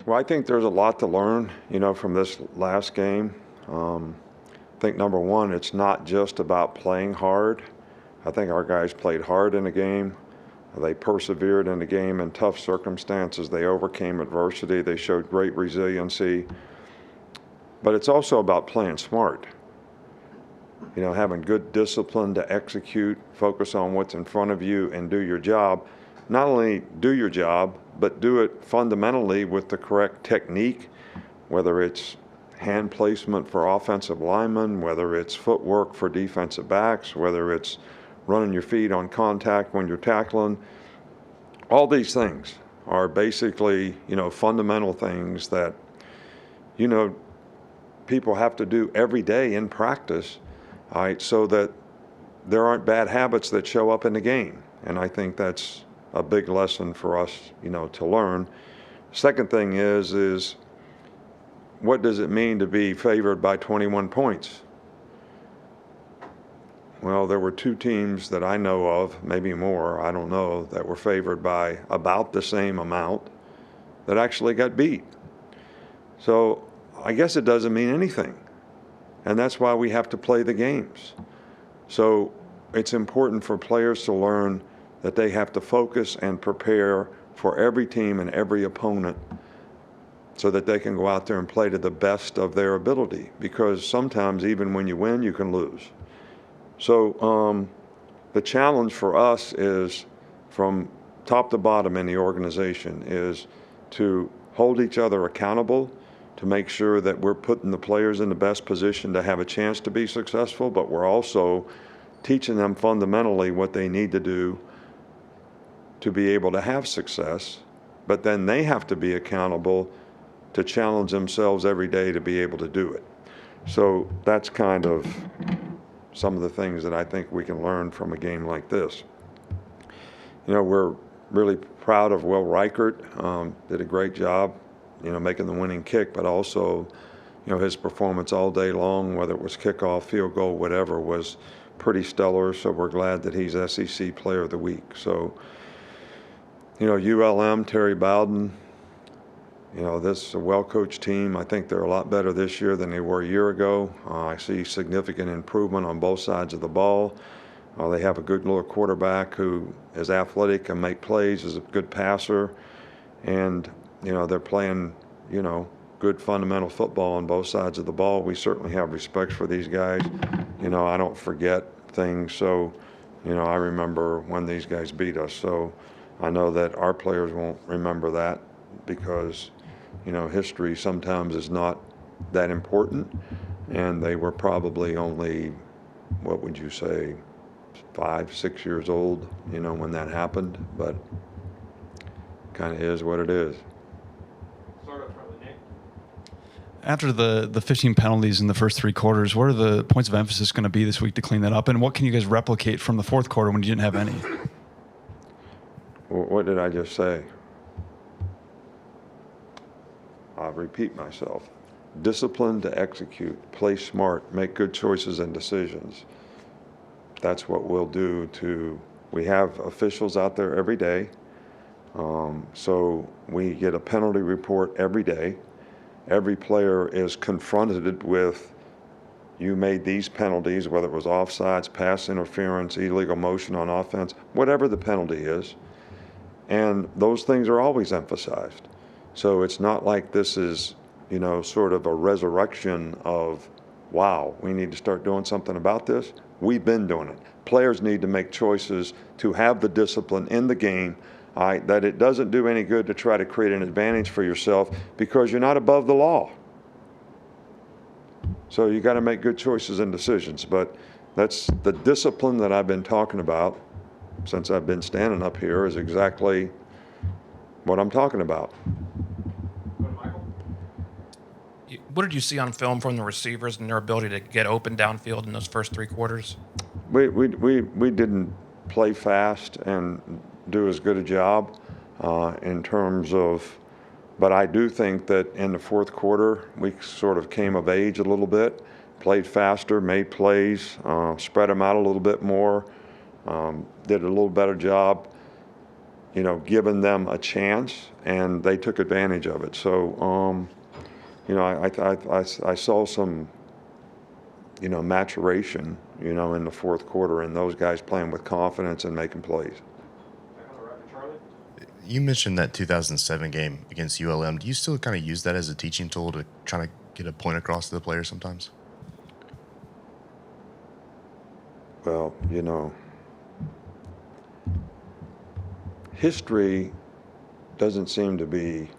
Well, I think there's a lot to learn, from this last game. I think number one, it's not just about playing hard. I think our guys played hard in the game. They persevered in the game in tough circumstances. They overcame adversity. They showed great resiliency. But it's also about playing smart. Having good discipline to execute, focus on what's in front of you, and do your job. Not only do your job, but do it fundamentally with the correct technique, whether it's hand placement for offensive linemen, whether it's footwork for defensive backs, whether it's running your feet on contact when you're tackling. All these things are basically, fundamental things that, people have to do every day in practice, all right, so that there aren't bad habits that show up in the game. And I think that's a big lesson for us, to learn. Second thing is what does it mean to be favored by 21 points? Well, there were two teams that I know of, maybe more, I don't know, that were favored by about the same amount that actually got beat. So I guess it doesn't mean anything. And that's why we have to play the games. So it's important for players to learn that they have to focus and prepare for every team and every opponent so that they can go out there and play to the best of their ability. Because sometimes even when you win, you can lose. So the challenge for us is, from top to bottom in the organization, is to hold each other accountable, to make sure that we're putting the players in the best position to have a chance to be successful, but we're also teaching them fundamentally what they need to do to be able to have success. But then they have to be accountable to challenge themselves every day to be able to do it. So that's kind of some of the things that I think we can learn from a game like this. We're really proud of Will Reichert. Did a great job, making the winning kick, but also, his performance all day long, whether it was kickoff, field goal, whatever, was pretty stellar. So we're glad that he's SEC Player of the Week. So, ULM, Terry Bowden, this is a well-coached team. I think they're a lot better this year than they were a year ago. I see significant improvement on both sides of the ball. They have a good little quarterback who is athletic and make plays, is a good passer. And, they're playing, good fundamental football on both sides of the ball. We certainly have respect for these guys. I don't forget things. So, I remember when these guys beat us. So I know that our players won't remember that because, history sometimes is not that important. And they were probably only, what would you say, 5, 6 years old, when that happened. But kind of is what it is. After the 15 penalties in the first three quarters, what are the points of emphasis going to be this week to clean that up? And what can you guys replicate from the fourth quarter when you didn't have any? What did I just say? I'll repeat myself. Discipline to execute, play smart, make good choices and decisions. That's what we'll do we have officials out there every day. So we get a penalty report every day. Every player is confronted with, you made these penalties, whether it was offsides, pass interference, illegal motion on offense, whatever the penalty is. And those things are always emphasized. So it's not like this is, sort of a resurrection of, wow, we need to start doing something about this. We've been doing it. Players need to make choices to have the discipline in the game, that it doesn't do any good to try to create an advantage for yourself because you're not above the law. So you got to make good choices and decisions. But that's the discipline that I've been talking about since I've been standing up here is exactly what I'm talking about. What did you see on film from the receivers and their ability to get open downfield in those first three quarters? We didn't play fast and do as good a job in terms of, but I do think that in the fourth quarter we sort of came of age a little bit, played faster, made plays, spread them out a little bit more, did a little better job given them a chance, and they took advantage of it. So, I saw some, maturation, in the fourth quarter, and those guys playing with confidence and making plays. You mentioned that 2007 game against ULM. Do you still kind of use that as a teaching tool to try to get a point across to the players sometimes? Well, history doesn't seem to be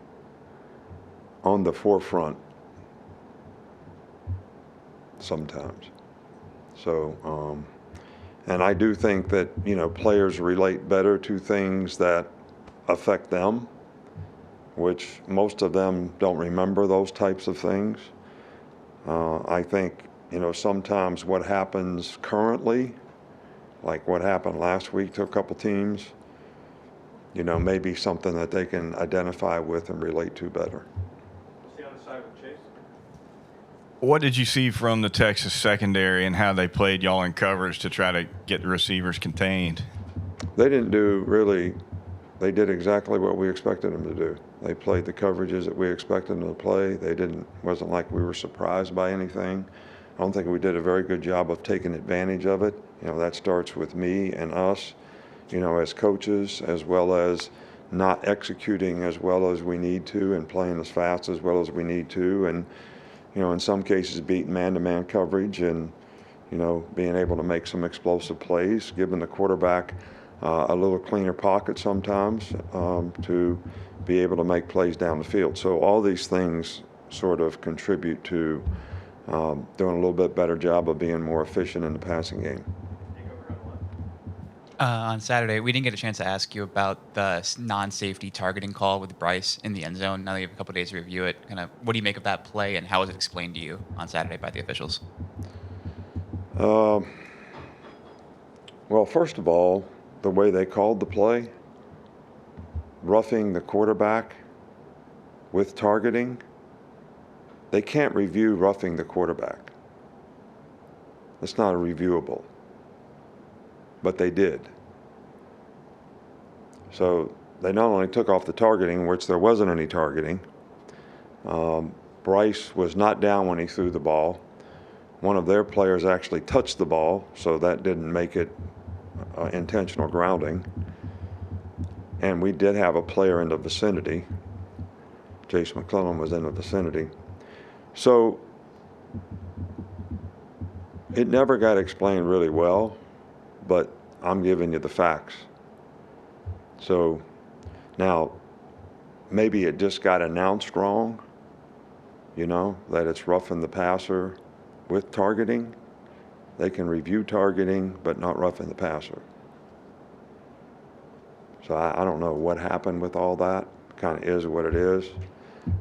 on the forefront sometimes. So, and I do think that, players relate better to things that affect them, which most of them don't remember those types of things. I think, sometimes what happens currently, like what happened last week to a couple teams, maybe something that they can identify with and relate to better. What did you see from the Texas secondary and how they played y'all in coverage to try to get the receivers contained? They did exactly what we expected them to do. They played the coverages that we expected them to play. Wasn't like we were surprised by anything. I don't think we did a very good job of taking advantage of it. That starts with me and us, as coaches, as well as not executing as well as we need to and playing as fast as well as we need to. And, in some cases beating man-to-man coverage and, being able to make some explosive plays, giving the quarterback a little cleaner pocket sometimes to be able to make plays down the field. So all these things sort of contribute to doing a little bit better job of being more efficient in the passing game. On Saturday, we didn't get a chance to ask you about the non-safety targeting call with Bryce in the end zone. Now that you have a couple days to review it, kind of what do you make of that play, and how was it explained to you on Saturday by the officials? Well, first of all, the way they called the play, roughing the quarterback with targeting, they can't review roughing the quarterback. It's not reviewable. But they did. So they not only took off the targeting, which there wasn't any targeting. Bryce was not down when he threw the ball. One of their players actually touched the ball, so that didn't make it intentional grounding. And we did have a player in the vicinity. Jason McClellan was in the vicinity. So it never got explained really well, but I'm giving you the facts. So now, maybe it just got announced wrong, that it's roughing the passer with targeting. They can review targeting, but not roughing the passer. So I don't know what happened with all that. Kind of is what it is.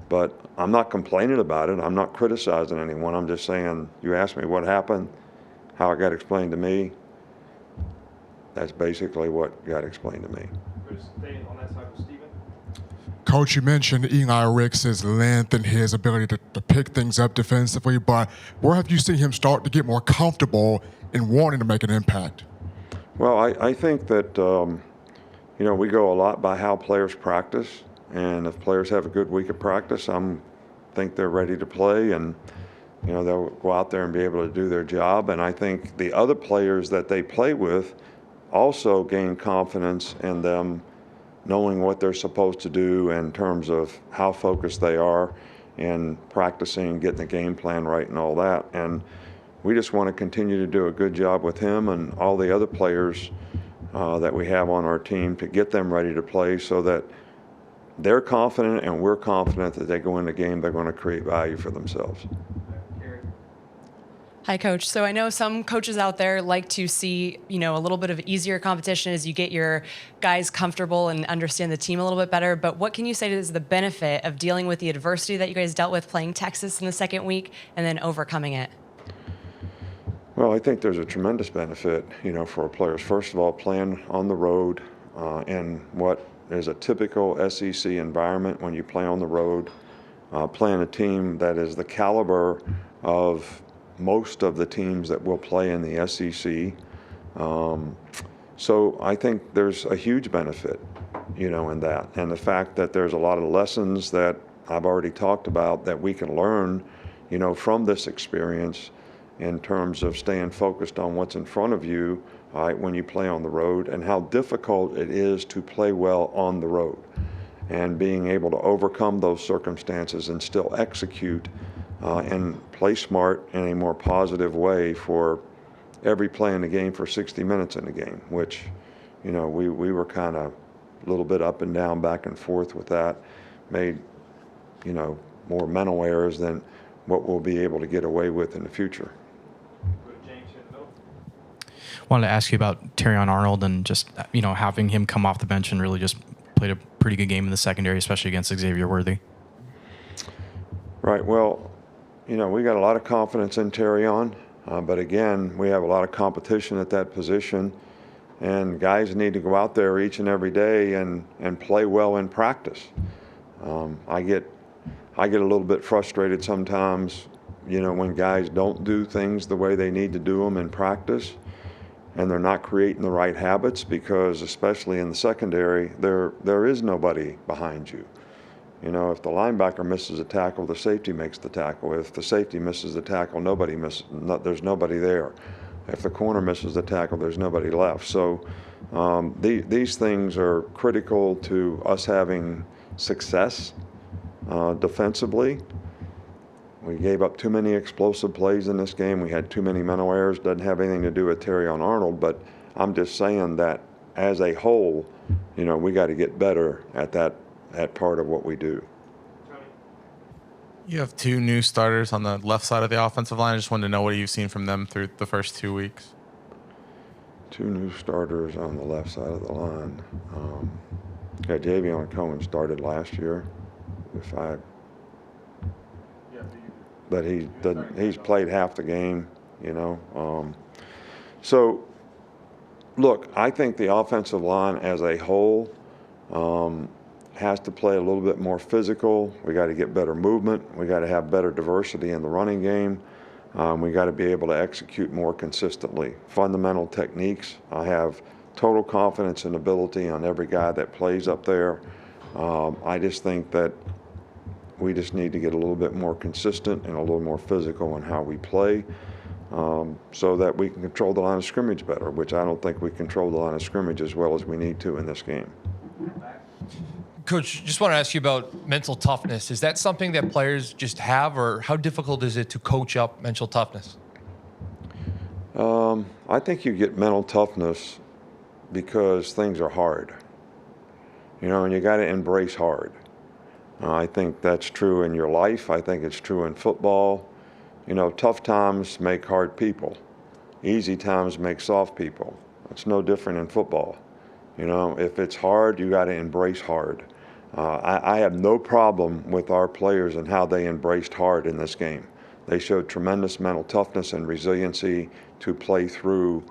But I'm not complaining about it. I'm not criticizing anyone. I'm just saying, you asked me what happened, how it got explained to me. That's basically what got explained to me. Coach, you mentioned Eli Ricks's length and his ability to pick things up defensively, but where have you seen him start to get more comfortable in wanting to make an impact? Well, I think that, we go a lot by how players practice, and if players have a good week of practice, think they're ready to play, and they'll go out there and be able to do their job. And I think the other players that they play with also gain confidence in them knowing what they're supposed to do in terms of how focused they are in practicing, getting the game plan right and all that. And we just want to continue to do a good job with him and all the other players that we have on our team to get them ready to play so that they're confident and we're confident that they go in the game, they're going to create value for themselves. Hi, Coach. So I know some coaches out there like to see, a little bit of easier competition as you get your guys comfortable and understand the team a little bit better. But what can you say is the benefit of dealing with the adversity that you guys dealt with playing Texas in the second week and then overcoming it? Well, I think there's a tremendous benefit, for our players. First of all, playing on the road in what is a typical SEC environment when you play on the road, playing a team that is the caliber of most of the teams that will play in the SEC. So I think there's a huge benefit. in that. And the fact that there's a lot of lessons that I've already talked about that we can learn, from this experience in terms of staying focused on what's in front of you, all right, when you play on the road, and how difficult it is to play well on the road, and being able to overcome those circumstances and still execute and play smart in a more positive way for every play in the game for 60 minutes in the game, which, we were kind of a little bit up and down, back and forth with that, made, more mental errors than what we'll be able to get away with in the future. Wanted to ask you about Terrion Arnold and just, having him come off the bench and really just played a pretty good game in the secondary, especially against Xavier Worthy. Right. Well, we got a lot of confidence in Terrion, but again, we have a lot of competition at that position, and guys need to go out there each and every day and play well in practice. I get a little bit frustrated sometimes, when guys don't do things the way they need to do them in practice, and they're not creating the right habits, because especially in the secondary, there is nobody behind you. If the linebacker misses a tackle, the safety makes the tackle. If the safety misses the tackle, there's nobody there. If the corner misses the tackle, there's nobody left. So these things are critical to us having success defensively. We gave up too many explosive plays in this game. We had too many mental errors. Doesn't have anything to do with Terrion Arnold, but I'm just saying that as a whole, we got to get better at that part of what we do. You have 2 new starters on the left side of the offensive line. I just wanted to know what you've seen from them through the first 2 weeks. 2 new starters on the left side of the line. Javion Cohen started last year. But he's played half the game, So, look, I think the offensive line as a whole has to play a little bit more physical. We got to get better movement. We got to have better diversity in the running game. We got to be able to execute more consistently. Fundamental techniques. I have total confidence and ability on every guy that plays up there. I just think that we just need to get a little bit more consistent and a little more physical in how we play, so that we can control the line of scrimmage better, which I don't think we control the line of scrimmage as well as we need to in this game. Coach, just want to ask you about mental toughness. Is that something that players just have, or how difficult is it to coach up mental toughness? I think you get mental toughness because things are hard, and you got to embrace hard. I think that's true in your life. I think it's true in football. Tough times make hard people. Easy times make soft people. It's no different in football. If it's hard, you got to embrace hard. I have no problem with our players and how they embraced hard in this game. They showed tremendous mental toughness and resiliency to play through,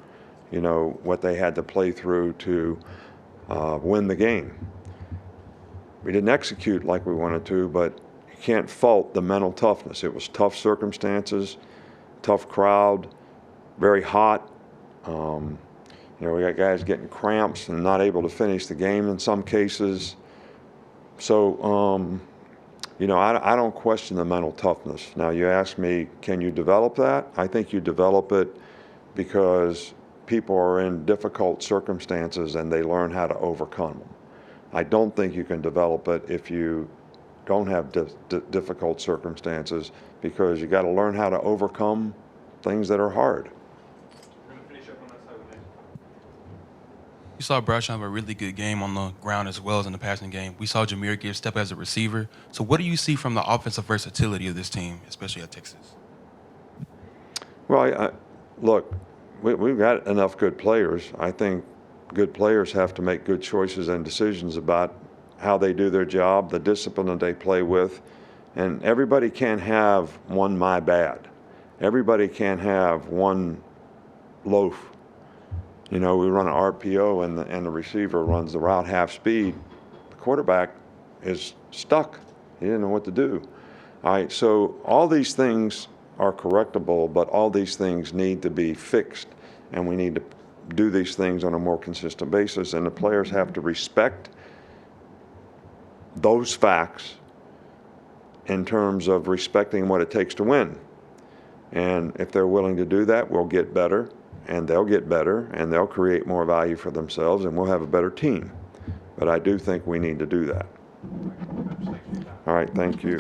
what they had to play through to win the game. We didn't execute like we wanted to, but you can't fault the mental toughness. It was tough circumstances, tough crowd, very hot. We got guys getting cramps and not able to finish the game in some cases. So, I don't question the mental toughness. Now, you ask me, can you develop that? I think you develop it because people are in difficult circumstances and they learn how to overcome them. I don't think you can develop it if you don't have difficult circumstances, because you got to learn how to overcome things that are hard. We saw Bradshaw have a really good game on the ground as well as in the passing game. We saw Jameer Gibbs step as a receiver. So what do you see from the offensive versatility of this team, especially at Texas? Well, look, we've got enough good players. I think good players have to make good choices and decisions about how they do their job, the discipline that they play with. And everybody can't have one my bad. Everybody can't have one loaf. We run an RPO and the receiver runs the route half speed. The quarterback is stuck. He didn't know what to do. All right, so all these things are correctable, but all these things need to be fixed, and we need to do these things on a more consistent basis, and the players have to respect those facts in terms of respecting what it takes to win. And if they're willing to do that, we'll get better, and they'll get better, and they'll create more value for themselves, and we'll have a better team. But I do think we need to do that. All right, thank you.